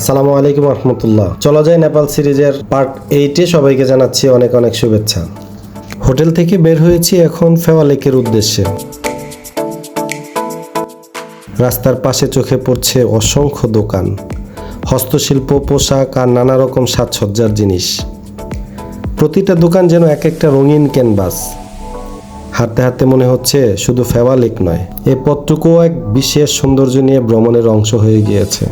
আসসালামু আলাইকুম রহমতুল্লাহ। চলা যায় নেপাল সিরিজের পার্ট 8-এ সবাইকে জানাচ্ছি অনেক অনেক শুভেচ্ছা। হোটেল থেকে বের হয়েছি এখন ফেওয়া লেকের উদ্দেশ্যে। রাস্তার পাশে চোখে পড়ছে অসংখ্য দোকান, হস্তশিল্প, পোশাক আর নানা রকম সাজসজ্জার জিনিস। প্রতিটা দোকান যেন এক একটা রঙিন ক্যানভাস। হাঁটতে হাঁটতে মনে হচ্ছে শুধু ফেওয়া লেক নয়, এই পথটুকুও এক বিশেষ সৌন্দর্য নিয়ে ভ্রমণের অংশ হয়ে গিয়েছে।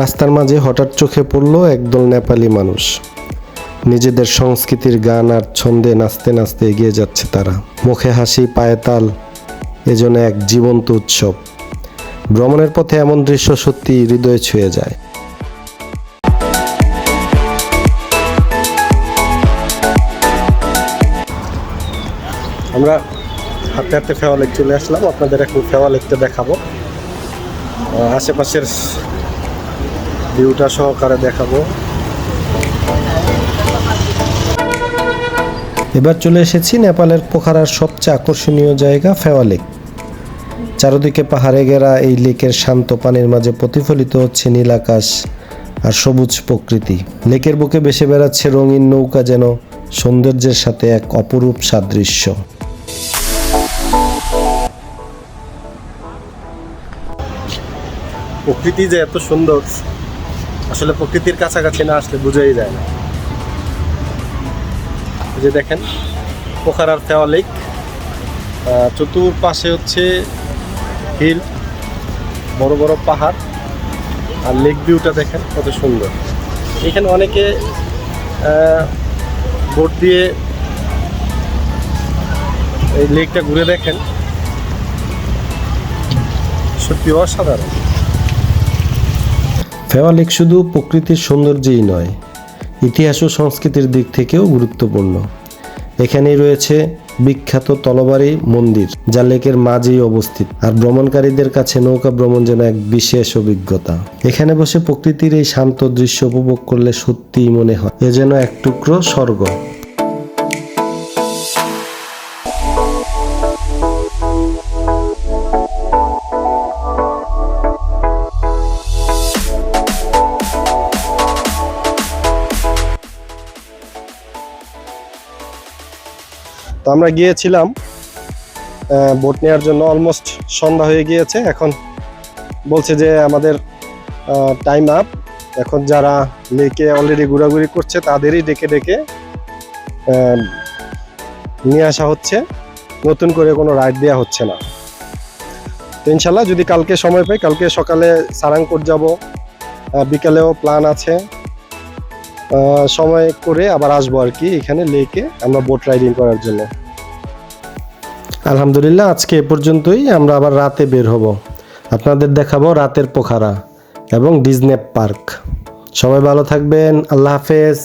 রাস্তার মাঝে হঠাৎ চোখে পড়ল একদল নেপালি মানুষ। নিজেদের সংস্কৃতির গান আর ছন্দে নাচতে নাচতে এগিয়ে যাচ্ছে তারা। মুখে হাসি, পায়ে তাল, এজন্য এক জীবন্ত উৎসব। ভ্রমণের পথে এমন দৃশ্য সত্যি হৃদয়ে ছুঁয়ে যায়। আমরা হাঁটতে হাঁটতে ফেওয়া লেক চলে আসলাম। আপনাদের এখন ফেওয়া লেকটা দেখাবো, আশেপাশের ভিউটা সহকারে দেখাবো। এবার চলে এসেছি নেপালের পোখারার সবচেয়ে আকর্ষণীয় জায়গা ফেওয়া লেক। চারদিকে পাহাড়ে ঘেরা এই লেকের শান্ত পানির মাঝে প্রতিফলিত হচ্ছে নীল আকাশ আর সবুজ প্রকৃতি। লেকের বুকে ভেসে বেড়াচ্ছে রঙিন নৌকা, যেন সৌন্দর্যের সাথে এক অপরূপ সাদৃশ্য। প্রকৃতি যে এত সুন্দর, আসলে প্রকৃতির কাছাকাছি না আসলে বোঝাই যায় না। এই যে দেখেন পোখারার ফেওয়া লেক, চতুর্পাশে হচ্ছে হিল, বড় বড় পাহাড়, আর লেক ভিউটা দেখেন কত সুন্দর। এখানে অনেকে বোট দিয়ে এই লেকটা ঘুরে দেখেন, সত্যি অসাধারণ। ফেওয়া লেক শুধু প্রকৃতির সৌন্দর্যই নয়, ইতিহাস ও সংস্কৃতির দিক থেকেও গুরুত্বপূর্ণ। এখানেই রয়েছে বিখ্যাত তলবাড়ি মন্দির, যা লেকের মাঝেই অবস্থিত। আর ভ্রমণকারীদের কাছে নৌকা ভ্রমণ যেন এক বিশেষ অভিজ্ঞতা। এখানে বসে প্রকৃতির এই শান্ত দৃশ্য উপভোগ করলে সত্যিই মনে হয় এ যেন এক টুকরো স্বর্গ। তো আমরা গিয়েছিলাম বোট নেওয়ার জন্য, অলমোস্ট সন্ধ্যা হয়ে গিয়েছে। এখন বলছে যে আমাদের টাইম আপ। এখন যারা লেকে অলরেডি ঘোরাঘুরি করছে তাদেরই ডেকে ডেকে নিয়ে আসা হচ্ছে, নতুন করে কোনো রাইড দেওয়া হচ্ছে না। তো ইনশাল্লাহ যদি কালকে সময় পাই, কালকে সকালে সারাংকোট যাব, বিকালেও প্ল্যান আছে, সময় করে আবার আসবো আর কি এখানে লেকে আমরা বোট রাইডিং করার জন্য। আলহামদুলিল্লাহ আজকে এ পর্যন্তই। আমরা আবার রাতে বের হব, আপনাদের দেখাবো রাতের পোখারা এবং ডিজনি পার্ক। সবাই ভালো থাকবেন, আল্লাহ হাফেজ।